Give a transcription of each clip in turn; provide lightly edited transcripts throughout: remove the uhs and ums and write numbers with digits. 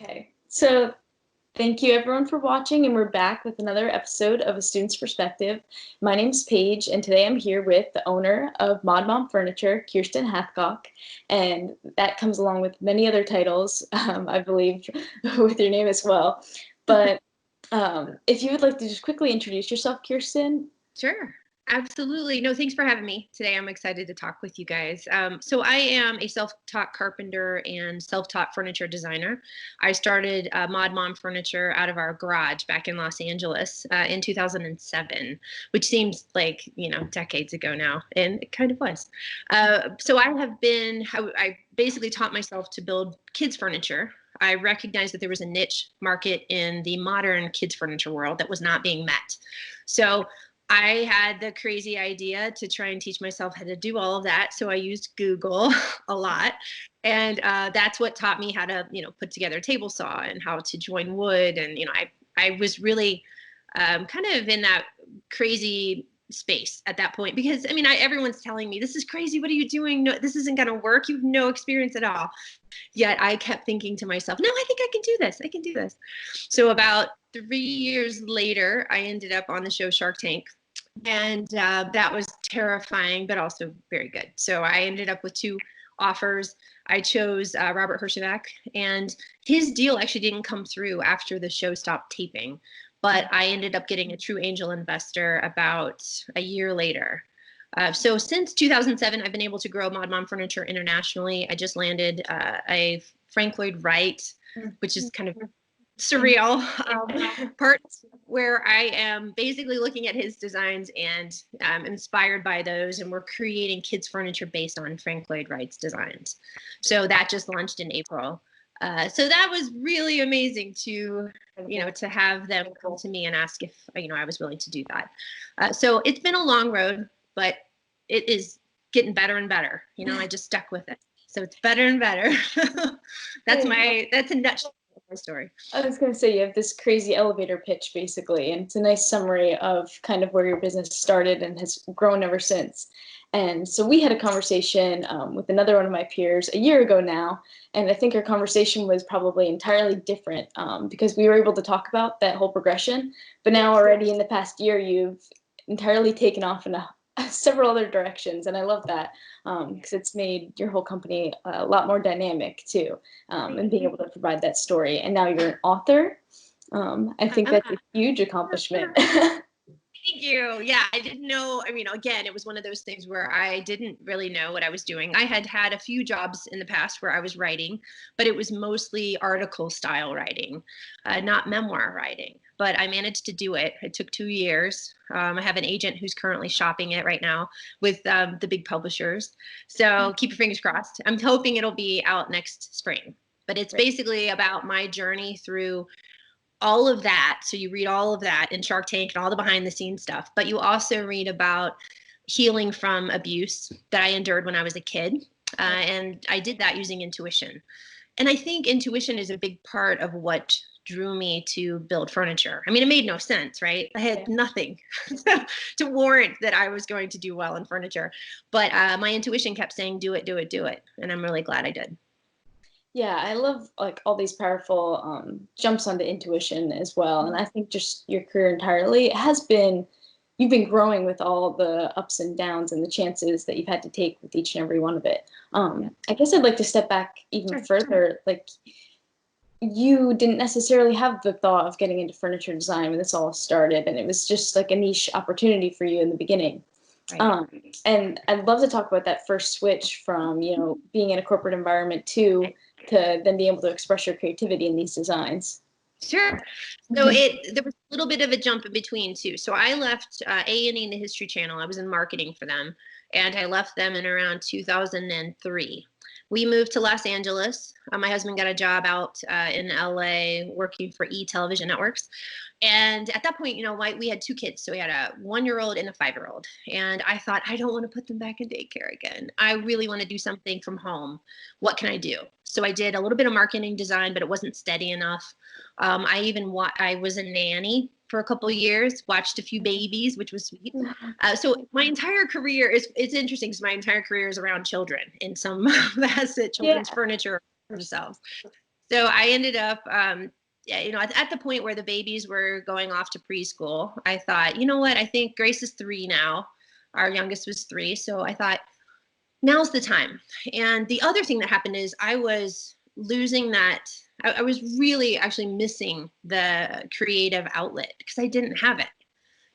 Okay, so thank you everyone for watching, and we're back with another episode of A Student's Perspective. My name's Paige, and today I'm here with the owner of Mod Mom Furniture, Kiersten Hathcock, and that comes along with many other titles, I believe, with your name as well. But if you would like to just quickly introduce yourself, Kiersten. Sure. Absolutely. No, thanks for having me today. I'm excited to talk with you guys. So I am a self-taught carpenter and self-taught furniture designer. I started Mod Mom Furniture out of our garage back in Los Angeles in 2007, which seems like, decades ago now, and it kind of was. So I basically taught myself to build kids furniture. I recognized that there was a niche market in the modern kids furniture world that was not being met. So I had the crazy idea to try and teach myself how to do all of that. So I used Google a lot. And that's what taught me how to, put together a table saw and how to join wood. And, I was really kind of in that crazy space at that point because, everyone's telling me, this is crazy. What are you doing? No, this isn't going to work. You have no experience at all. Yet I kept thinking to myself, no, I think I can do this. I can do this. So about 3 years later, I ended up on the show Shark Tank. And that was terrifying, but also very good. So I ended up with 2 offers. I chose Robert Herjavec, and his deal actually didn't come through after the show stopped taping. But I ended up getting a true angel investor about a year later. So since 2007, I've been able to grow Mod Mom Furniture internationally. I just landed a Frank Lloyd Wright, which is kind of surreal part where I am basically looking at his designs and inspired by those, and we're creating kids furniture based on Frank Lloyd Wright's designs. So that just launched in April. So that was really amazing to have them come to me and ask if I was willing to do that. So it's been a long road, but it is getting better and better. I just stuck with it. So it's better and better. That's a nutshell my story. I was going to say, you have this crazy elevator pitch, basically, and it's a nice summary of kind of where your business started and has grown ever since. And so we had a conversation with another one of my peers a year ago now, and I think our conversation was probably entirely different because we were able to talk about that whole progression. But now already in the past year, you've entirely taken off in several other directions, and I love that because it's made your whole company a lot more dynamic too, and being able to provide that story. And now you're an author. I think that's a huge accomplishment. Thank you. Yeah, I didn't know. Again, it was one of those things where I didn't really know what I was doing. I had had a few jobs in the past where I was writing, but it was mostly article style writing, not memoir writing. But I managed to do it. It took 2 years. I have an agent who's currently shopping it right now with the big publishers. So keep your fingers crossed. I'm hoping it'll be out next spring. But it's basically about my journey through all of that. So you read all of that in Shark Tank and all the behind the scenes stuff, but you also read about healing from abuse that I endured when I was a kid. And I did that using intuition. And I think intuition is a big part of what drew me to build furniture. It made no sense, right? I had nothing to warrant that I was going to do well in furniture, but my intuition kept saying, do it, do it, do it. And I'm really glad I did. Yeah, I love all these powerful jumps onto intuition as well. And I think just your career entirely you've been growing with all the ups and downs and the chances that you've had to take with each and every one of it. I guess I'd like to step back even further. Like, you didn't necessarily have the thought of getting into furniture design when this all started, and it was just like a niche opportunity for you in the beginning. Right. And I'd love to talk about that first switch from, being in a corporate environment to then be able to express your creativity in these designs. Sure. So there was a little bit of a jump in between too. So I left A&E and the History Channel. I was in marketing for them, and I left them in around 2003. We moved to Los Angeles. My husband got a job out in LA working for television networks. And at that point, we had 2 kids. So we had a 1-year-old and a 5-year-old. And I thought, I don't want to put them back in daycare again. I really want to do something from home. What can I do? So I did a little bit of marketing design, but it wasn't steady enough. I was a nanny for a couple of years, watched a few babies, which was sweet. So my entire career it's interesting because my entire career is around children in some facet, children's furniture themselves. So I ended up, yeah, at the point where the babies were going off to preschool, I thought, you know what? I think Grace is 3 now. Our youngest was 3. So I thought, now's the time. And the other thing that happened is I was losing that. I was really actually missing the creative outlet because I didn't have it.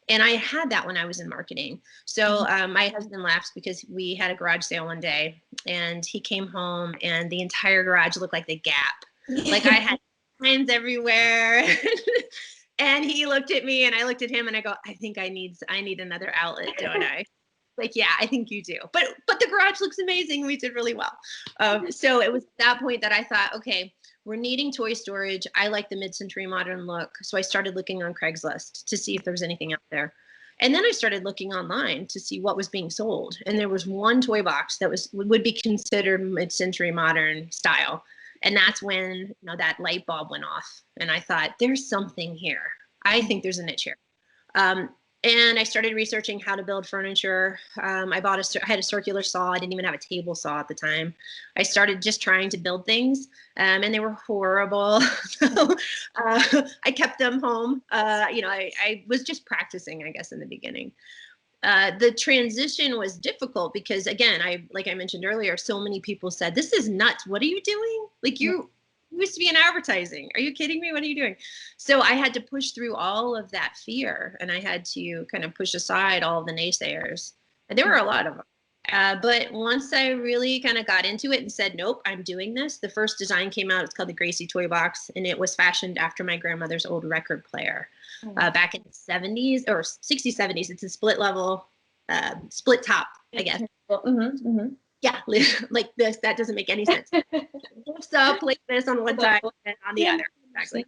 And I had that when I was in marketing. So my husband laughs because we had a garage sale one day and he came home and the entire garage looked like the Gap. Like I had signs everywhere. And he looked at me and I looked at him and I go, I think I need another outlet, don't I? Like, yeah, I think you do. But the garage looks amazing. We did really well. So it was at that point that I thought, okay, we're needing toy storage. I like the mid-century modern look. So I started looking on Craigslist to see if there was anything out there. And then I started looking online to see what was being sold. And there was one toy box that would be considered mid-century modern style. And that's when, that light bulb went off. And I thought, there's something here. I think there's a niche here. And I started researching how to build furniture. I had a circular saw. I didn't even have a table saw at the time. I started just trying to build things, and they were horrible. So I kept them home. I was just practicing, I guess, in the beginning. The transition was difficult because, again, like I mentioned earlier, so many people said, "This is nuts. What are you doing? Like you used to be in advertising. Are you kidding me? What are you doing?" So I had to push through all of that fear and I had to kind of push aside all the naysayers. And there were a lot of them. But once I really kind of got into it and said, nope, I'm doing this. The first design came out. It's called the Gracie Toy Box. And it was fashioned after my grandmother's old record player back in the 70s or 60s, 70s. It's a split level, split top, I guess. Yeah, like this. That doesn't make any sense. Lifts up like this on one side and on the other. Exactly.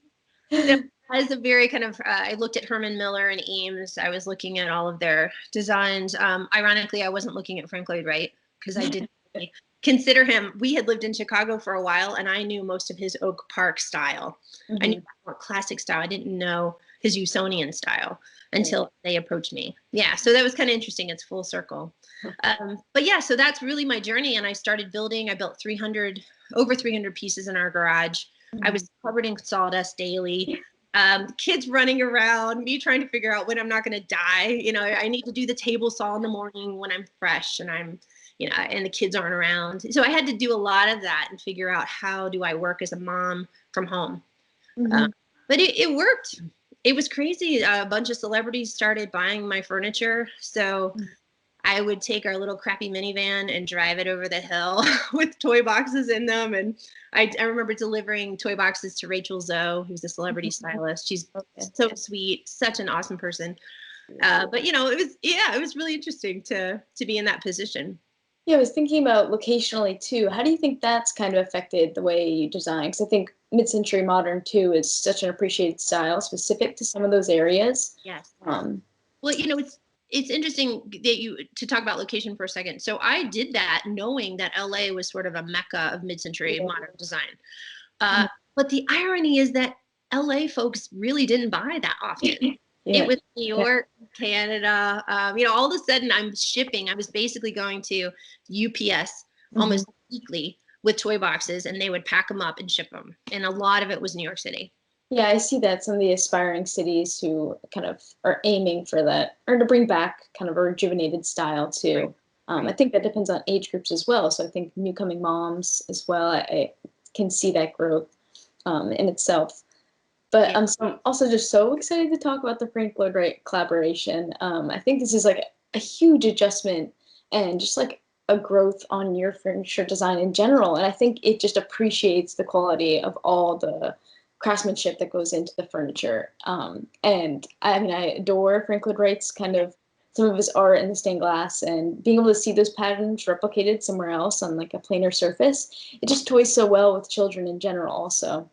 So as a very kind of, I looked at Herman Miller and Eames. I was looking at all of their designs. Ironically, I wasn't looking at Frank Lloyd Wright because I didn't really consider him. We had lived in Chicago for a while and I knew most of his Oak Park style. I knew more classic style. I didn't know his Usonian style until they approached me. Yeah, so that was kind of interesting. It's full circle. But yeah, so that's really my journey. And I started building. I built over 300 pieces in our garage. I was covered in sawdust daily. Kids running around, me trying to figure out when I'm not going to die. I need to do the table saw in the morning when I'm fresh and I'm, and the kids aren't around. So I had to do a lot of that and figure out how do I work as a mom from home. But it worked. It was crazy. A bunch of celebrities started buying my furniture. So I would take our little crappy minivan and drive it over the hill with toy boxes in them. And I remember delivering toy boxes to Rachel Zoe, who's a celebrity stylist. She's so sweet, such an awesome person. But it was really interesting to be in that position. Yeah, I was thinking about locationally too. How do you think that's kind of affected the way you design? Because I think mid-century modern too is such an appreciated style specific to some of those areas. Yes. Well, it's interesting that to talk about location for a second. So I did that knowing that LA was sort of a mecca of mid-century modern design. But the irony is that LA folks really didn't buy that often. It was New York, Canada. All of a sudden I'm shipping. I was basically going to UPS almost weekly with toy boxes and they would pack them up and ship them. And a lot of it was New York City. Yeah, I see that some of the aspiring cities who kind of are aiming for that or to bring back kind of a rejuvenated style too. I think that depends on age groups as well. So I think newcoming moms as well, I can see that growth in itself. But so I'm also just so excited to talk about the Frank Lloyd Wright collaboration. I think this is like a huge adjustment and just like a growth on your furniture design in general. And I think it just appreciates the quality of all the craftsmanship that goes into the furniture. And I mean, I adore Frank Lloyd Wright's kind of some of his art in the stained glass and being able to see those patterns replicated somewhere else on like a planar surface. It just toys so well with children in general also.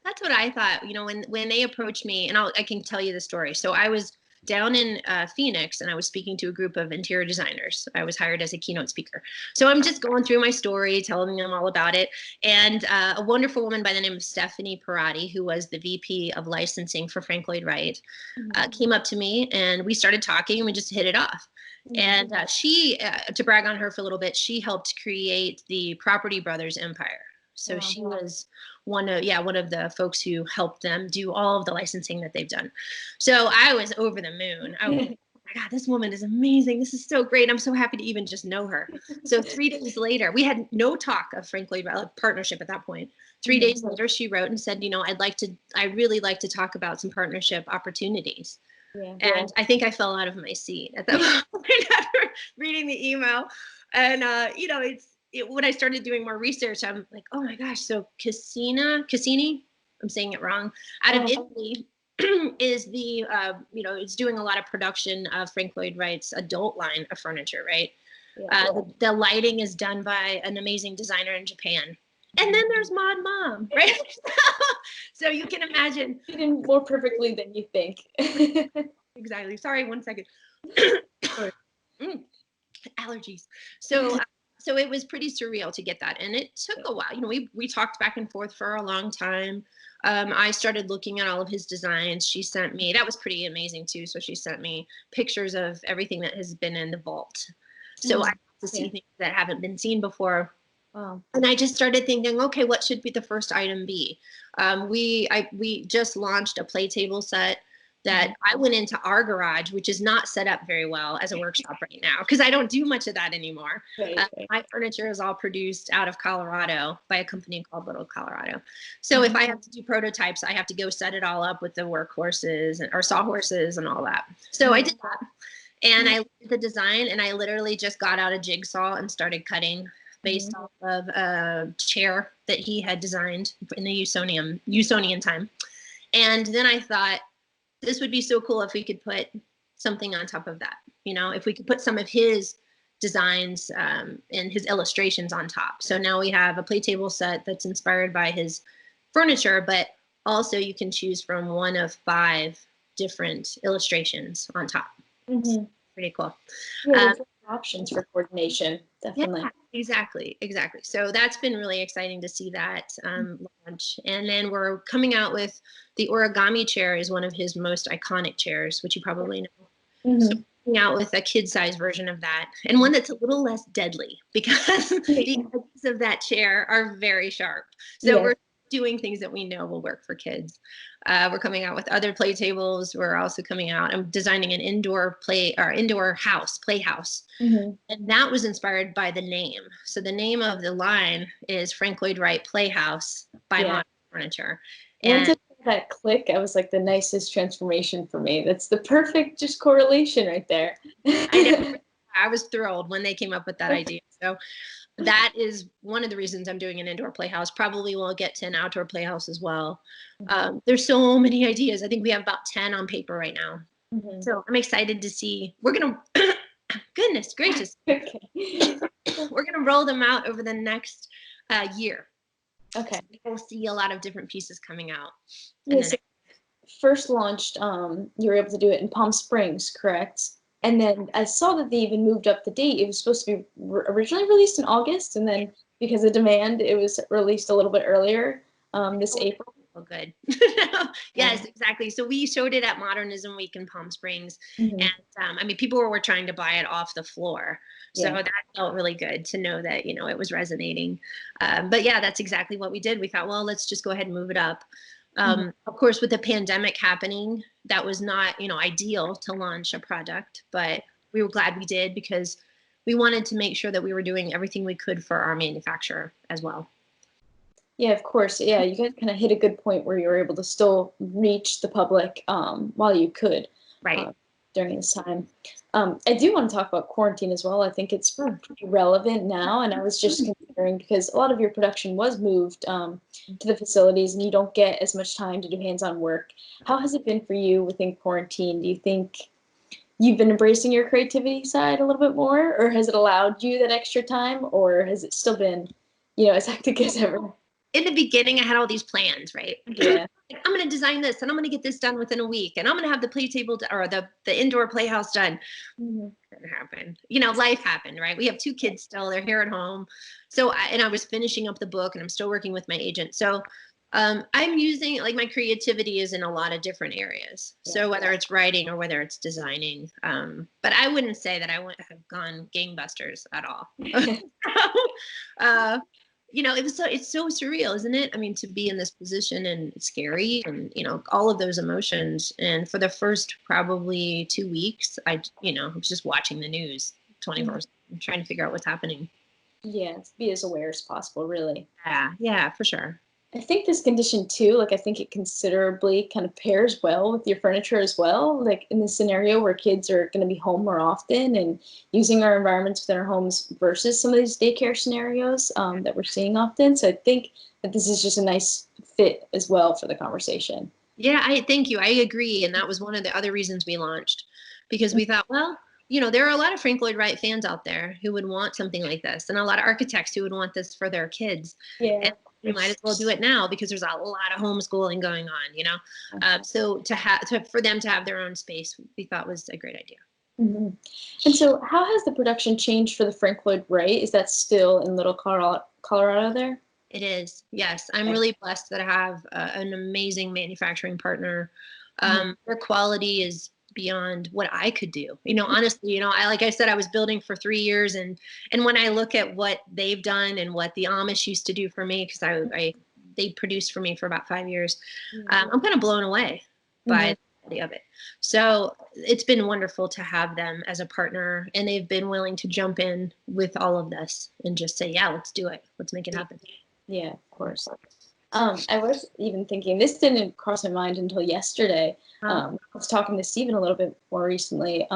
That's what I thought, when they approached me, and I can tell you the story. So I was down in Phoenix and I was speaking to a group of interior designers. I was hired as a keynote speaker. So I'm just going through my story, telling them all about it. And a wonderful woman by the name of Stephanie Parati, who was the VP of licensing for Frank Lloyd Wright, came up to me and we started talking and we just hit it off. And she, to brag on her for a little bit, she helped create the Property Brothers empire. So Wow. she was one of the folks who helped them do all of the licensing that they've done. So I was over the moon. I was like, oh my God, this woman is amazing. This is so great. I'm so happy to even just know her. So 3 days later, we had no talk of Frank Lloyd Wright partnership at that point. 3 days later, she wrote and said, I really like to talk about some partnership opportunities. Yeah. And I think I fell out of my seat at that point after reading the email. And, when I started doing more research, I'm like, oh my gosh. So Cassini, I'm saying it wrong, out of Italy is it's doing a lot of production of Frank Lloyd Wright's adult line of furniture, right? Yeah. The lighting is done by an amazing designer in Japan. And then there's Mod Mom, right? So you can imagine. Even more perfectly than you think. Exactly. Sorry, 1 second. Allergies. So it was pretty surreal to get that. And it took a while. We talked back and forth for a long time. I started looking at all of his designs. She sent me, that was pretty amazing too. So she sent me pictures of everything that has been in the vault. So I got to see things that haven't been seen before. Wow. And I just started thinking, okay, what should be the first item be? We just launched a play table set that I went into our garage, which is not set up very well as a workshop right now, because I don't do much of that anymore. My furniture is all produced out of Colorado by a company called Little Colorado. So if I have to do prototypes, I have to go set it all up with the workhorses or sawhorses and all that. So I did that. And I looked at the design, and I literally just got out a jigsaw and started cutting based off of a chair that he had designed in the Usonian time. And then I thought, this would be so cool if we could put something on top of that. If we could put some of his designs and his illustrations on top. So now we have a play table set that's inspired by his furniture, but also you can choose from one of 5 different illustrations on top. Pretty cool. Yeah, options for coordination, definitely. Yeah, exactly. So that's been really exciting to see that launch. And then we're coming out with the origami chair is one of his most iconic chairs, which you probably know. So coming out with a kid-size version of that, and one that's a little less deadly because the edges of that chair are very sharp. So we're doing things that we know will work for kids. We're coming out with other play tables. We're also coming out. I'm designing an indoor playhouse. And that was inspired by the name. So the name of the line is Frank Lloyd Wright Playhouse by Modern Furniture. And once that click, I was like, the nicest transformation for me. That's the perfect just correlation right there. I know. I was thrilled when they came up with that idea. So that is one of the reasons I'm doing an indoor playhouse. Probably we'll get to an outdoor playhouse as well. There's so many ideas. I think we have about 10 on paper right now. So I'm excited to see. We're going to, goodness gracious. We're going to roll them out over the next year. Okay. So we'll see a lot of different pieces coming out. Yes. First launched, you were able to do it in Palm Springs, correct? And then I saw that they even moved up the date. It was supposed to be originally released in August, and then because of demand, it was released a little bit earlier, this April. Oh, good. Yes, exactly. So we showed it at Modernism Week in Palm Springs, and people were trying to buy it off the floor. So that felt really good to know that it was resonating. But yeah, that's exactly what we did. We thought, well, let's just go ahead and move it up. Of course, with the pandemic happening, that was not, ideal to launch a product, but we were glad we did because we wanted to make sure that we were doing everything we could for our manufacturer as well. Yeah, of course. Yeah, you guys kind of hit a good point where you were able to still reach the public while you could during this time. I do want to talk about quarantine as well. I think it's pretty relevant now, and I was just considering because a lot of your production was moved to the facilities, and you don't get as much time to do hands-on work. How has it been for you within quarantine? Do you think you've been embracing your creativity side a little bit more, or has it allowed you that extra time, or has it still been, as hectic as ever? In the beginning, I had all these plans, right? Yeah. I'm going to design this, and I'm going to get this done within a week, and I'm going to have the play table or the indoor playhouse done. That happened. Life happened, right? We have 2 kids still; they're here at home. So, I was finishing up the book, and I'm still working with my agent. So, I'm using my creativity is in a lot of different areas. So whether it's writing or whether it's designing, but I wouldn't say that I have gone gangbusters at all. it's so surreal, isn't it? I mean, to be in this position, and it's scary, and all of those emotions. And for the first probably 2 weeks, I was just watching the news 24/7, trying to figure out what's happening. Yeah, to be as aware as possible, really. Yeah, for sure. I think this condition too, like I think it considerably kind of pairs well with your furniture as well. Like in the scenario where kids are going to be home more often and using our environments within our homes versus some of these daycare scenarios that we're seeing often. So I think that this is just a nice fit as well for the conversation. Yeah, I thank you. I agree. And that was one of the other reasons we launched, because we thought, well, there are a lot of Frank Lloyd Wright fans out there who would want something like this, and a lot of architects who would want this for their kids. Yeah. And we might as well do it now because there's a lot of homeschooling going on, so for them to have their own space, we thought was a great idea. Mm-hmm. And so how has the production changed for the Frank Lloyd Wright? Is that still in Little Colorado there? It is. Yes. I'm really blessed that I have an amazing manufacturing partner. Their quality is beyond what I could do. Honestly, like I said, I was building for 3 years, and when I look at what they've done and what the Amish used to do for me, because they produced for me for about 5 years, I'm kind of blown away by the quality of it. So it's been wonderful to have them as a partner, and they've been willing to jump in with all of this and just say, yeah, let's do it. Let's make it happen. Yeah, of course. I was even thinking, this didn't cross my mind until yesterday. I was talking to Stephen a little bit more recently.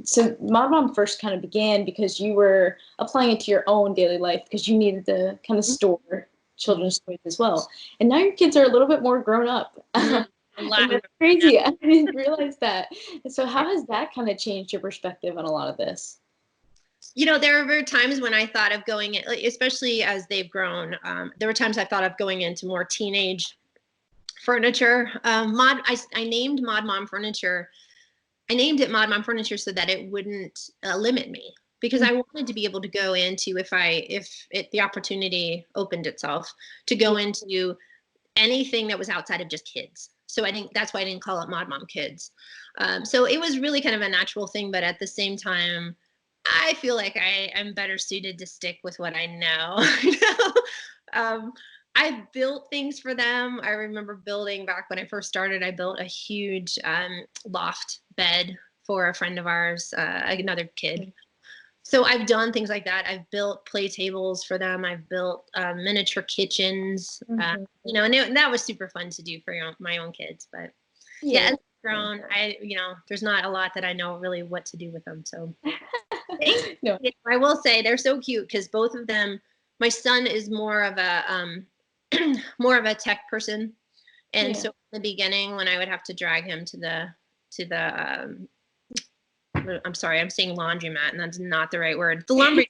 So Mod Mom first kind of began because you were applying it to your own daily life because you needed to kind of store children's toys as well. And now your kids are a little bit more grown up. A lot. That's crazy. I didn't realize that. And so how has that kind of changed your perspective on a lot of this? There were times when I thought of going in, especially as they've grown. There were times I thought of going into more teenage furniture. I named Mod Mom Furniture. I named it Mod Mom Furniture so that it wouldn't limit me, because I wanted to be able to go into, if the opportunity opened itself, to go into anything that was outside of just kids. So I think that's why I didn't call it Mod Mom Kids. So it was really kind of a natural thing, but at the same time, I feel like I'm better suited to stick with what I know. I've built things for them. I remember building, back when I first started, I built a huge loft bed for a friend of ours, another kid. So I've done things like that. I've built play tables for them. I've built miniature kitchens, and that was super fun to do for my own kids. But yeah, as I've grown, there's not a lot that I know really what to do with them. So no. I will say they're so cute because both of them, my son is more of a tech person. And so in the beginning, when I would have to drag him to the I'm sorry, I'm saying laundromat, and that's not the right word. The lumberyard.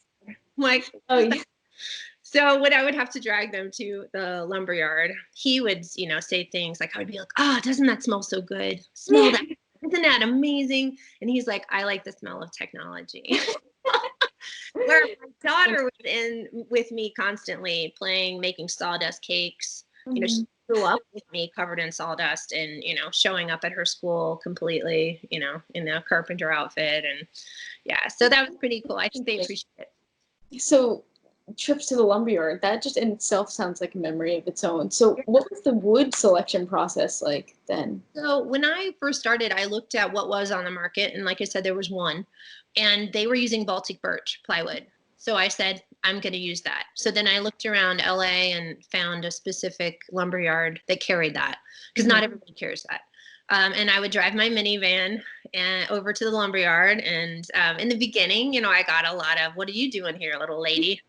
Like, so when I would have to drag them to the lumberyard, he would, say things like, I would be like, oh, doesn't that smell so good? Smell that. Isn't that amazing? And he's like, I like the smell of technology. Where my daughter was in with me constantly playing, making sawdust cakes. She grew up with me covered in sawdust and, showing up at her school completely, in a carpenter outfit. And yeah, so that was pretty cool. I think they appreciate it. So trips to the lumberyard, that just in itself sounds like a memory of its own. So what was the wood selection process like then? So when I first started, I looked at what was on the market. And like I said, there was one, and they were using Baltic birch plywood. So I said, I'm going to use that. So then I looked around LA and found a specific lumberyard that carried that, because not everybody carries that. And I would drive my minivan over to the lumberyard. And in the beginning, I got a lot of, what are you doing here, little lady?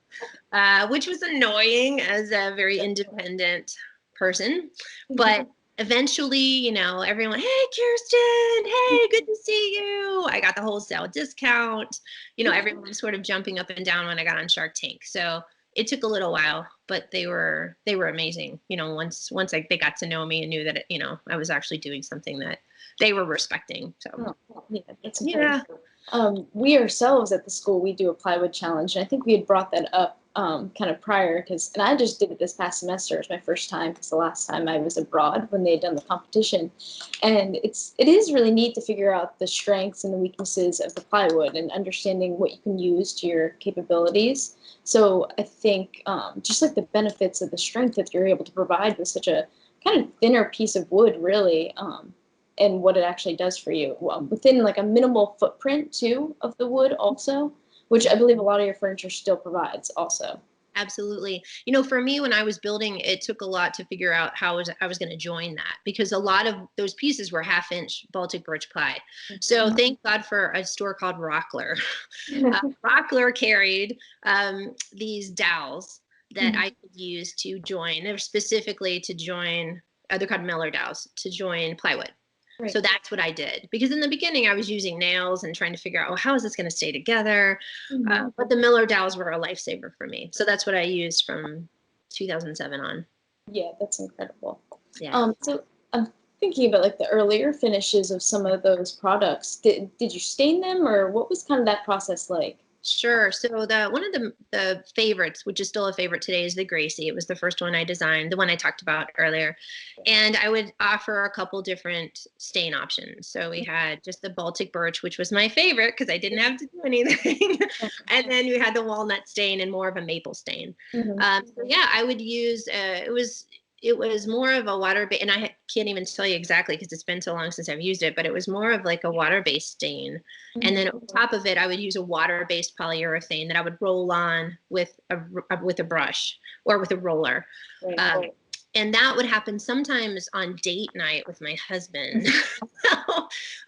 Which was annoying as a very independent person. But eventually, everyone, hey, Kiersten, hey, good to see you. I got the wholesale discount. Everyone was sort of jumping up and down when I got on Shark Tank. So it took a little while, but they were amazing. Once they got to know me and knew that, I was actually doing something that they were respecting. So that's important. We ourselves at the school, we do a plywood challenge, and I think we had brought that up kind of prior, and I just did it this past semester. It was my first time because the last time I was abroad when they had done the competition. And it is really neat to figure out the strengths and the weaknesses of the plywood and understanding what you can use to your capabilities. So I think just like the benefits of the strength that you're able to provide with such a kind of thinner piece of wood, really, and what it actually does for you within like a minimal footprint too of the wood also, which I believe a lot of your furniture still provides also. Absolutely. You know, for me, when I was building, it took a lot to figure out how I was going to join that, because a lot of those pieces were 1/2-inch Baltic birch ply. So thank God for a store called Rockler. Rockler carried these dowels that I could use to join, or specifically to join, they're called Miller dowels, to join plywood. Right. So that's what I did, because in the beginning I was using nails and trying to figure out, oh, how is this going to stay together? But the Miller dowels were a lifesaver for me. So that's what I used from 2007 on. Yeah, that's incredible. Yeah. So I'm thinking about like the earlier finishes of some of those products. Did you stain them, or what was kind of that process like? Sure. So one of the favorites, which is still a favorite today, is the Gracie. It was the first one I designed, the one I talked about earlier. And I would offer a couple different stain options. So we had just the Baltic birch, which was my favorite because I didn't have to do anything. And then we had the walnut stain and more of a maple stain. So yeah, I would use, it was more of a water-based, and I can't even tell you exactly because it's been so long since I've used it, but it was more of like a water-based stain. And then on top of it, I would use a water-based polyurethane that I would roll on with a brush or with a roller. And that would happen sometimes on date night with my husband.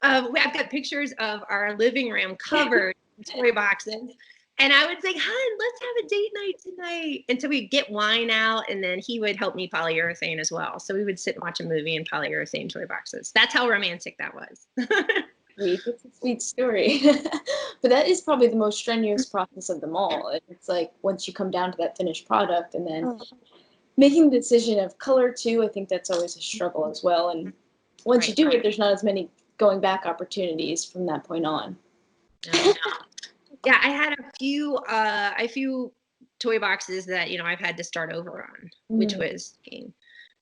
I've got pictures of our living room covered in toy boxes. And I would say, "Hun, let's have a date night tonight." And so we'd get wine out, and then he would help me polyurethane as well. So we would sit and watch a movie in polyurethane toy boxes. That's how romantic that was. Sweet. It's a sweet story. But that is probably the most strenuous process of them all. It's like once you come down to that finished product, and then making the decision of color too, I think that's always a struggle as well. And once you do it, there's not as many going back opportunities from that point on. Yeah, I had a few toy boxes that, you know, I've had to start over on, which was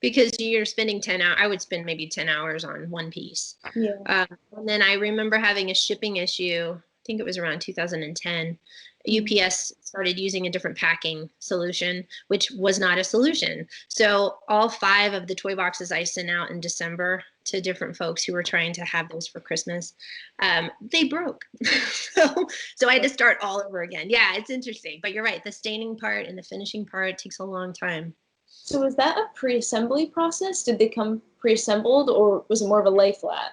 because you're spending 10 hours. I would spend maybe 10 hours on one piece. And then I remember having a shipping issue. I think it was around 2010. UPS started using a different packing solution, which was not a solution. So all 5 of the toy boxes I sent out in December to different folks who were trying to have those for Christmas, they broke. So I had to start all over again. Yeah, it's interesting, but you're right. The staining part and the finishing part takes a long time. So was that a pre-assembly process? Did they come pre-assembled, or was it more of a lay flat?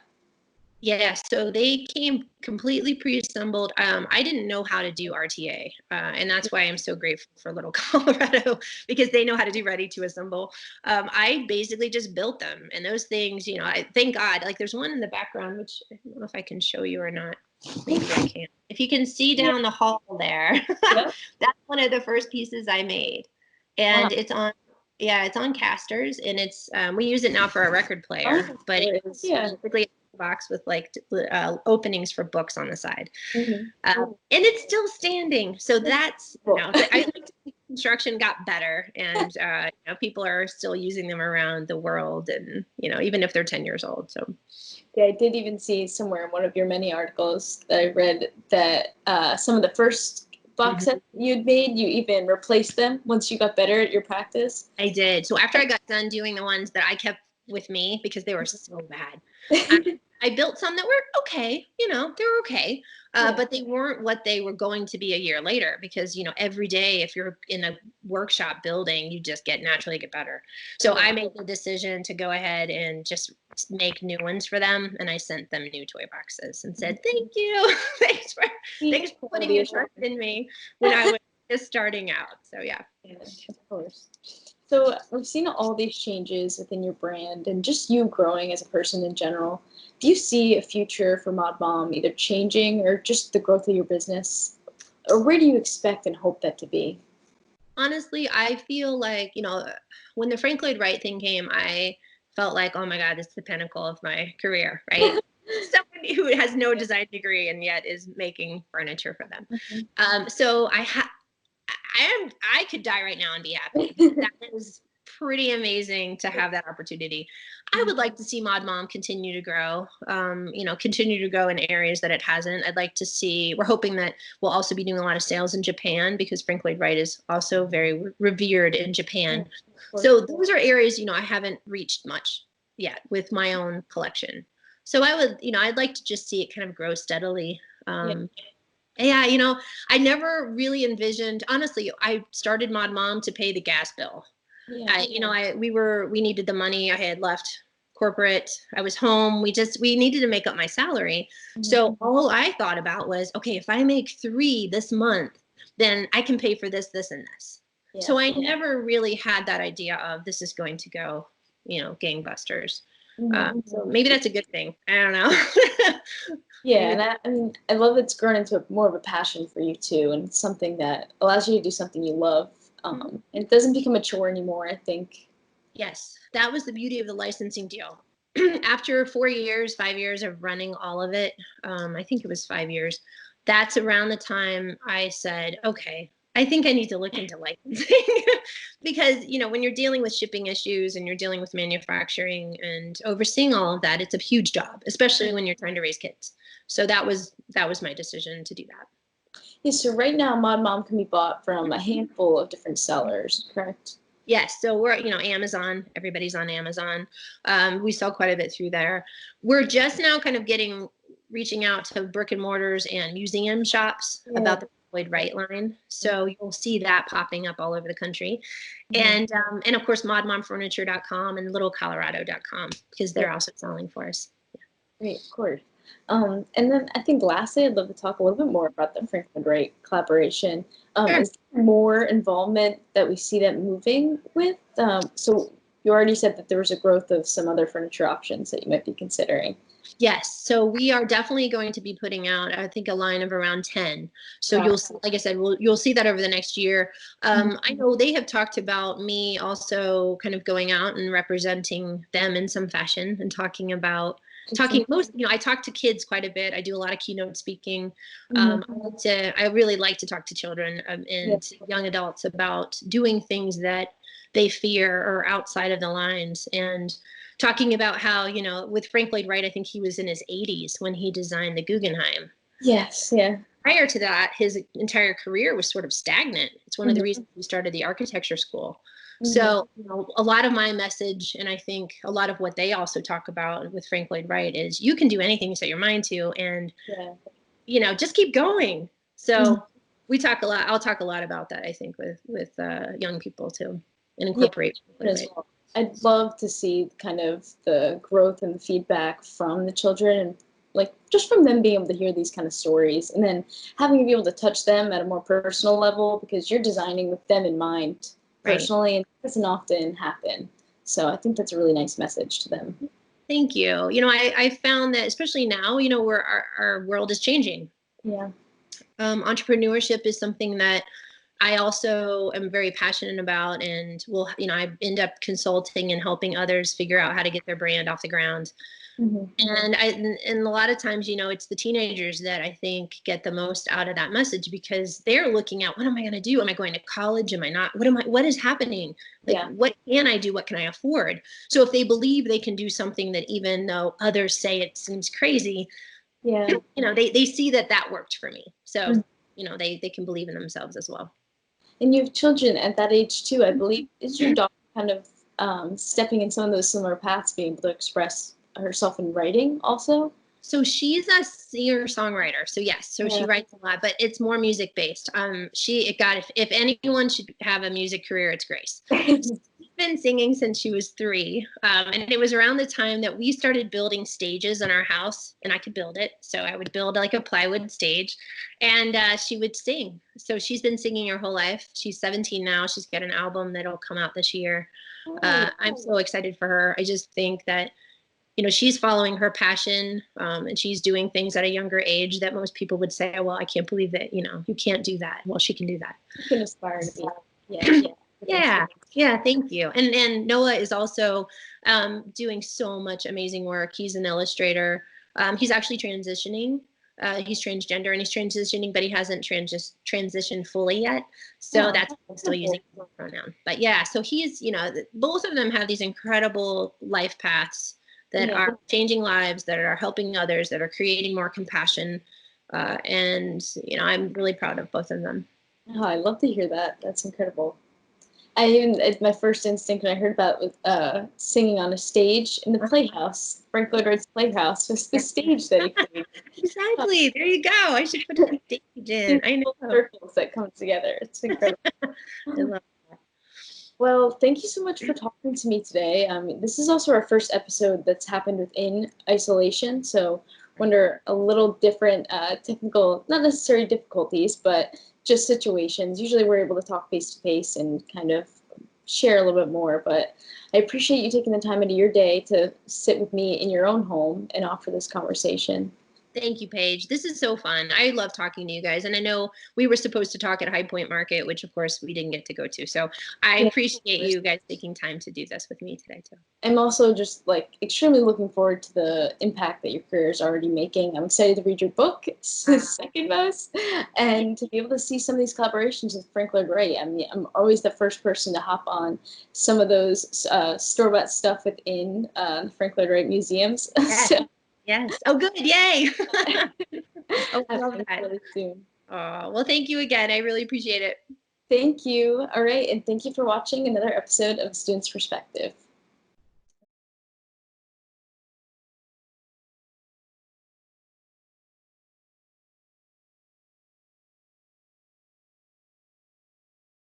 Yeah, so they came completely pre-assembled. I didn't know how to do RTA, and that's why I'm so grateful for Little Colorado, because they know how to do ready to assemble. I basically just built them, and those things, you know, thank God. Like there's one in the background, which I don't know if I can show you or not. Maybe I can. If you can see down the hall there, that's one of the first pieces I made, and it's on. Yeah, it's on casters, and it's we use it now for a record player, but it's basically a box with like openings for books on the side, and it's still standing. So that's, you know, I think construction got better, and you know, people are still using them around the world, and you know, even if they're 10 years old. So yeah, I did even see somewhere in one of your many articles that I read that some of the first box sets you'd made, you even replaced them once you got better at your practice. I did. So after I got done doing the ones that I kept with me because they were so bad, I built some that were okay, you know, they were okay, but they weren't what they were going to be a year later, because, you know, every day, if you're in a workshop building, you just naturally get better. So I made the decision to go ahead and just make new ones for them. And I sent them new toy boxes and said, thank you. thanks for putting your trust in me when I was just starting out. So yeah. Of course. So we've seen all these changes within your brand and just you growing as a person in general. Do you see a future for Mod Mom either changing or just the growth of your business? Or where do you expect and hope that to be? Honestly, I feel like, you know, when the Frank Lloyd Wright thing came, I felt like, oh my God, this is the pinnacle of my career, right? Someone who has no design degree and yet is making furniture for them. So I could die right now and be happy. That is pretty amazing to have that opportunity. I would like to see Mod Mom continue to grow, continue to grow in areas that it hasn't. I'd like to see, we're hoping that we'll also be doing a lot of sales in Japan, because Frank Lloyd Wright is also very revered in Japan. So those are areas, I haven't reached much yet with my own collection. So I would, I'd like to just see it kind of grow steadily. Yeah, I never really envisioned, honestly, I started Mod Mom to pay the gas bill. We needed the money. I had left corporate. I was home. We needed to make up my salary. So all I thought about was, okay, if I make 3 this month, then I can pay for this, this, and this. So I never really had that idea of this is going to go, gangbusters. So maybe that's a good thing. I don't know. Yeah, and I love it's grown into more of a passion for you too, and something that allows you to do something you love. And it doesn't become a chore anymore, I think. Yes, that was the beauty of the licensing deal. After 4 years, 5 years of running all of it, I think it was 5 years, that's around the time I said, okay, I think I need to look into licensing. Because, when you're dealing with shipping issues and you're dealing with manufacturing and overseeing all of that, it's a huge job, especially when you're trying to raise kids. So that was my decision to do that. Yeah, so right now, Mod Mom can be bought from a handful of different sellers, correct? Yes, so we're, Amazon, everybody's on Amazon. We sell quite a bit through there. We're just now kind of reaching out to brick and mortars and museum shops about the Lloyd Wright line. So you'll see that popping up all over the country. And of course, modmomfurniture.com and littlecolorado.com, because they're also selling for us. Great, of course. And then I think lastly, I'd love to talk a little bit more about the Frank Lloyd Wright collaboration. Is there more involvement that we see that moving with? So you already said that there was a growth of some other furniture options that you might be considering. Yes, so we are definitely going to be putting out, I think, a line of around 10. So you'll, like I said, you'll see that over the next year. I know they have talked about me also kind of going out and representing them in some fashion and talking most, I talk to kids quite a bit. I do a lot of keynote speaking. I really like to talk to children and young adults about doing things that they fear or outside of the lines, and talking about how, with Frank Lloyd Wright, I think he was in his 80s when he designed the Guggenheim. Yes, yeah. Prior to that, his entire career was sort of stagnant. It's one of the reasons we started the architecture school. So, a lot of my message, and I think a lot of what they also talk about with Frank Lloyd Wright, is you can do anything you set your mind to, and, just keep going. So we talk a lot. I'll talk a lot about that, I think, with young people too, and incorporate. I'd love to see kind of the growth and the feedback from the children, and like just from them being able to hear these kind of stories, and then having to be able to touch them at a more personal level, because you're designing with them in mind personally, and it doesn't often happen. So I think that's a really nice message to them. Thank you. I found that especially now, where our world is changing. Yeah. Entrepreneurship is something that I also am very passionate about, and I end up consulting and helping others figure out how to get their brand off the ground. And a lot of times, it's the teenagers that I think get the most out of that message, because they're looking at, what am I going to do? Am I going to college? Am I not? What is happening? What can I do? What can I afford? So if they believe they can do something that, even though others say it seems crazy, they see that worked for me. So, they can believe in themselves as well. And you have children at that age too, I believe. Is your daughter kind of stepping in some of those similar paths, being able to express herself in writing also? So she's a singer-songwriter. So yes, she writes a lot, but it's more music-based. If anyone should have a music career, it's Grace. She's been singing since she was 3. And it was around the time that we started building stages in our house, and I could build it. So I would build like a plywood stage, and she would sing. So she's been singing her whole life. She's 17 now. She's got an album that'll come out this year. I'm so excited for her. I just think that she's following her passion, and she's doing things at a younger age that most people would say, well, I can't believe that, you can't do that. Well, she can do that. You can aspire to be. Yeah. Thank you. And Noah is also doing so much amazing work. He's an illustrator. He's actually transitioning He's transgender and he's transitioning, but he hasn't transitioned fully yet. So that's why I'm still using his pronoun. But yeah, so he's, both of them have these incredible life paths that are changing lives, that are helping others, that are creating more compassion. And I'm really proud of both of them. Oh, I love to hear that. That's incredible. My first instinct when I heard about singing on a stage in the Playhouse, Frank Lloyd Wright's Playhouse, was the stage that he played. Exactly. There you go. I should put a stage in. I know. Circles that come together. It's incredible. I love that. Well, thank you so much for talking to me today. This is also our first episode that's happened within isolation, so under a little different technical, not necessarily difficulties, but just situations. Usually we're able to talk face to face and kind of share a little bit more, but I appreciate you taking the time out of your day to sit with me in your own home and offer this conversation. Thank you, Paige. This is so fun. I love talking to you guys. And I know we were supposed to talk at High Point Market, which of course we didn't get to go to. So I appreciate you guys taking time to do this with me today too. I'm also just extremely looking forward to the impact that your career is already making. I'm excited to read your book. It's the second most, and to be able to see some of these collaborations with Frank Lloyd Wright. I mean, I'm always the first person to hop on some of those store-bought stuff within the Frank Lloyd Wright museums. Yes. Yes. Oh, good. Yay. Oh, I love that. Really soon. Oh, well, thank you again. I really appreciate it. Thank you. All right. And thank you for watching another episode of Student's Perspective.